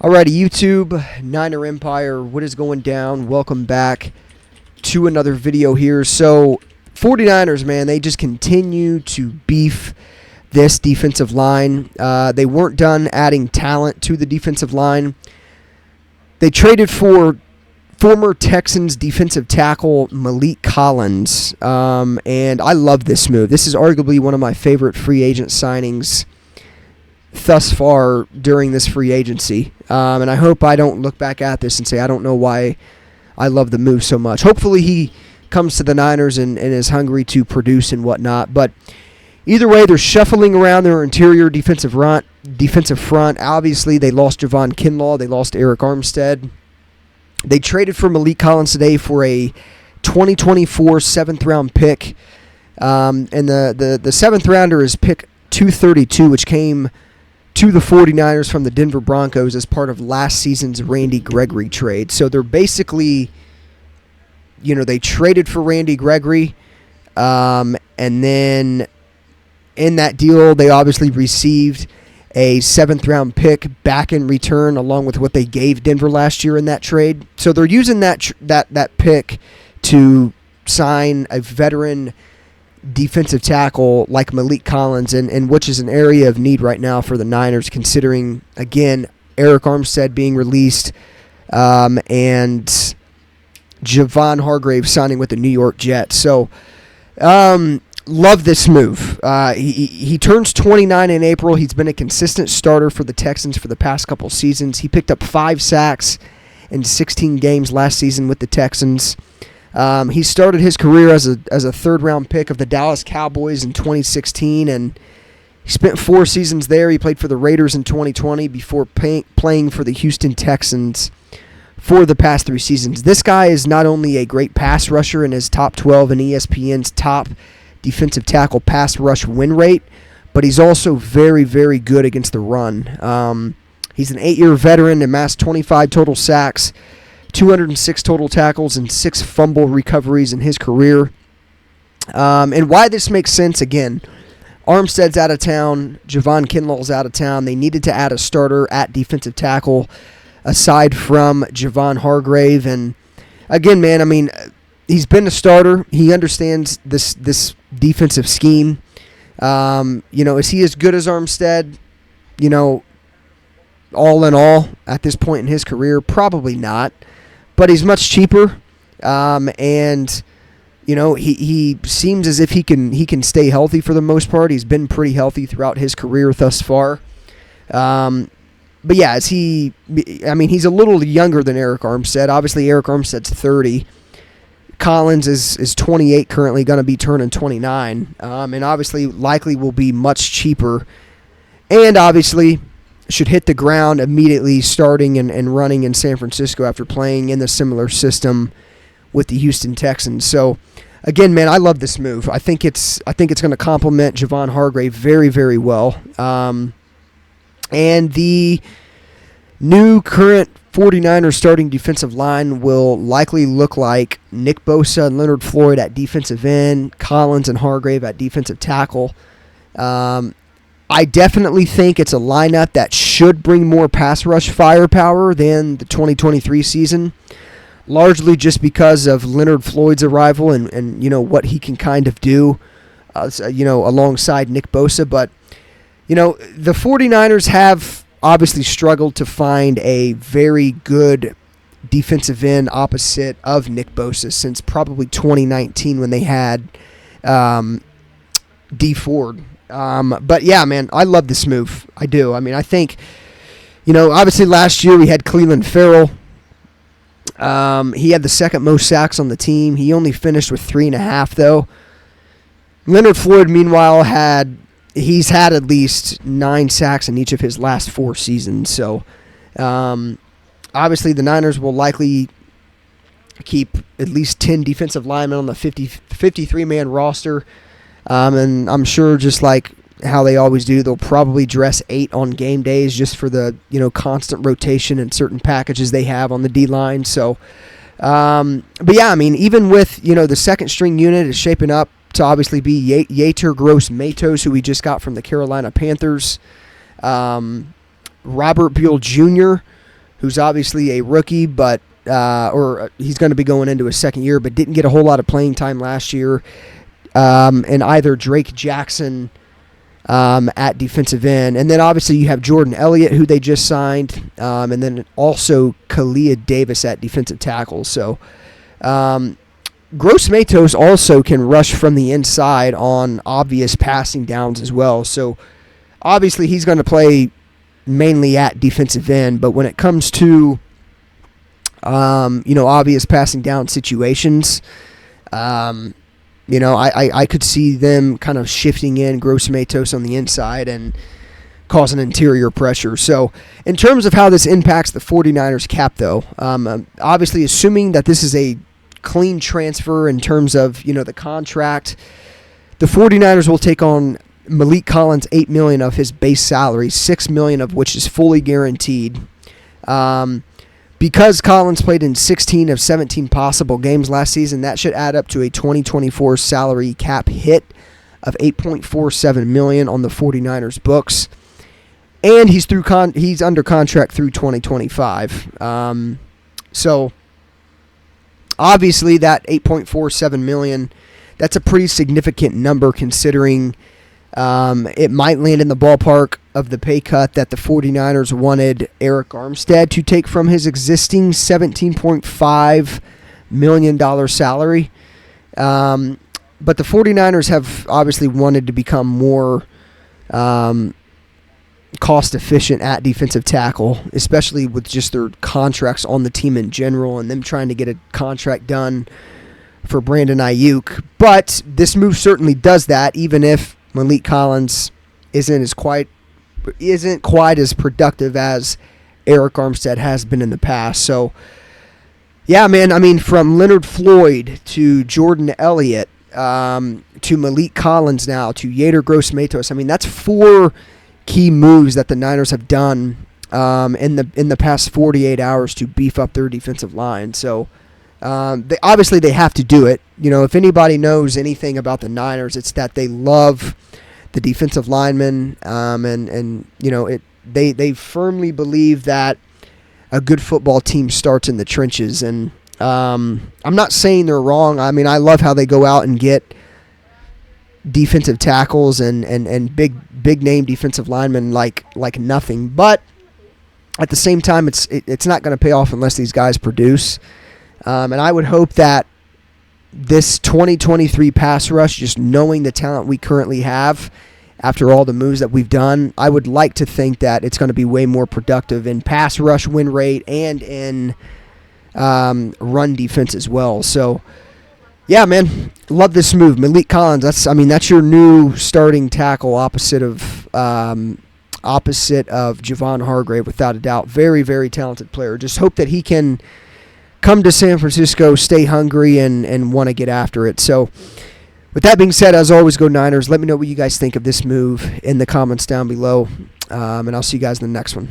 Alrighty, YouTube, Niner Empire, what is going down? Welcome back to another video here. So, 49ers, man, they just continue to beef this defensive line. They weren't done adding talent to the defensive line. They traded for former Texans defensive tackle Maliek Collins, and I love this move. This is arguably one of my favorite free agent signings thus far during this free agency, and I hope I don't look back at this and say I don't know why I love the move so much. Hopefully he comes to the Niners and is hungry to produce and whatnot, but either way, they're shuffling around their interior defensive front. Obviously, they lost Javon Kinlaw. They lost Eric Armstead. They traded for Maliek Collins today for a 2024 7th-round pick, and the 7th rounder is pick 232, which came to the 49ers from the Denver Broncos as part of last season's Randy Gregory trade. So they're basically, they traded for Randy Gregory, and then in that deal, they obviously received a 7th-round pick back in return, along with what they gave Denver last year in that trade. So they're using that pick to sign a veteran defensive tackle like Maliek Collins, and which is an area of need right now for the Niners, considering, again, Eric Armstead being released and Javon Hargrave signing with the New York Jets. So, love this move. He turns 29 in April. He's been a consistent starter for the Texans for the past couple seasons. He picked up 5 sacks in 16 games last season with the Texans. He started his career as a 3rd-round pick of the Dallas Cowboys in 2016, and he spent 4 seasons there. He played for the Raiders in 2020 before playing for the Houston Texans for the past 3 seasons. This guy is not only a great pass rusher and is top 12 in ESPN's top defensive tackle pass rush win rate, but he's also very, very good against the run. He's an 8-year veteran, amassed 25 total sacks, 206 total tackles, and 6 fumble recoveries in his career. And why this makes sense, again, Armstead's out of town, Javon Kinlaw's out of town. They needed to add a starter at defensive tackle aside from Javon Hargrave. And again, man, I mean, he's been a starter. He understands this defensive scheme. Is he as good as Armstead? All in all, at this point in his career, probably not. But he's much cheaper, and he seems as if he can stay healthy for the most part. He's been pretty healthy throughout his career thus far. But yeah, he's a little younger than Eric Armstead. Obviously, Eric Armstead's 30. Collins is 28, currently going to be turning 29, and obviously likely will be much cheaper, and obviously should hit the ground immediately starting and running in San Francisco after playing in the similar system with the Houston Texans. So again, man, I love this move. I think it's going to complement Javon Hargrave very, very well. And the new current 49ers starting defensive line will likely look like Nick Bosa and Leonard Floyd at defensive end, Collins and Hargrave at defensive tackle. I definitely think it's a lineup that should bring more pass rush firepower than the 2023 season, largely just because of Leonard Floyd's arrival and what he can kind of do, alongside Nick Bosa. But, the 49ers have obviously struggled to find a very good defensive end opposite of Nick Bosa since probably 2019 when they had D Ford. But yeah, man, I love this move. I do. I mean, I think, obviously last year we had Cleveland Farrell. He had the 2nd most sacks on the team. He only finished with 3.5, though. Leonard Floyd, meanwhile, he's had at least 9 sacks in each of his last 4 seasons. So, obviously the Niners will likely keep at least 10 defensive linemen on the 53-man roster. And I'm sure, just like how they always do, they'll probably dress 8 on game days just for the constant rotation and certain packages they have on the D-line. So, but yeah, I mean, even with the 2nd string unit is shaping up to obviously be Yater Gross-Matos, who we just got from the Carolina Panthers, Robert Buell Jr., who's obviously a rookie, but or he's going to be going into his second year, but didn't get a whole lot of playing time last year. And either Drake Jackson at defensive end. And then obviously you have Jordan Elliott, who they just signed, and then also Kalia Davis at defensive tackle. So Gross Matos also can rush from the inside on obvious passing downs as well. So obviously he's going to play mainly at defensive end, but when it comes to obvious passing down situations, I could see them kind of shifting in Gross Matos on the inside and causing interior pressure. So in terms of how this impacts the 49ers cap, though, obviously assuming that this is a clean transfer in terms of, the contract, the 49ers will take on Maliek Collins $8 million of his base salary, $6 million of which is fully guaranteed. Because Collins played in 16 of 17 possible games last season, that should add up to a 2024 salary cap hit of $8.47 million on the 49ers books. And he's under contract through 2025. So obviously that $8.47 million, that's a pretty significant number considering it might land in the ballpark of the pay cut that the 49ers wanted Eric Armstead to take from his existing $17.5 million salary. But the 49ers have obviously wanted to become more cost efficient at defensive tackle, especially with just their contracts on the team in general and them trying to get a contract done for Brandon Ayuk. But this move certainly does that, even if Maliek Collins isn't quite as productive as Eric Armstead has been in the past. So, yeah, man, I mean, from Leonard Floyd to Jordan Elliott to Maliek Collins now to Yader Gross-Matos, I mean, that's 4 key moves that the Niners have done in the past 48 hours to beef up their defensive line. So, they have to do it. If anybody knows anything about the Niners, it's that they love the defensive linemen, they firmly believe that a good football team starts in the trenches. And I'm not saying they're wrong. I mean, I love how they go out and get defensive tackles and big name defensive linemen like nothing. But at the same time, it's not going to pay off unless these guys produce. And I would hope that this 2023 pass rush, just knowing the talent we currently have after all the moves that we've done, I would like to think that it's going to be way more productive in pass rush win rate and in run defense as well. So, yeah, man, love this move. Maliek Collins, that's your new starting tackle opposite of Javon Hargrave, without a doubt. Very, very talented player. Just hope that he can come to San Francisco, stay hungry, and want to get after it. So, with that being said, as always, go Niners. Let me know what you guys think of this move in the comments down below, and I'll see you guys in the next one.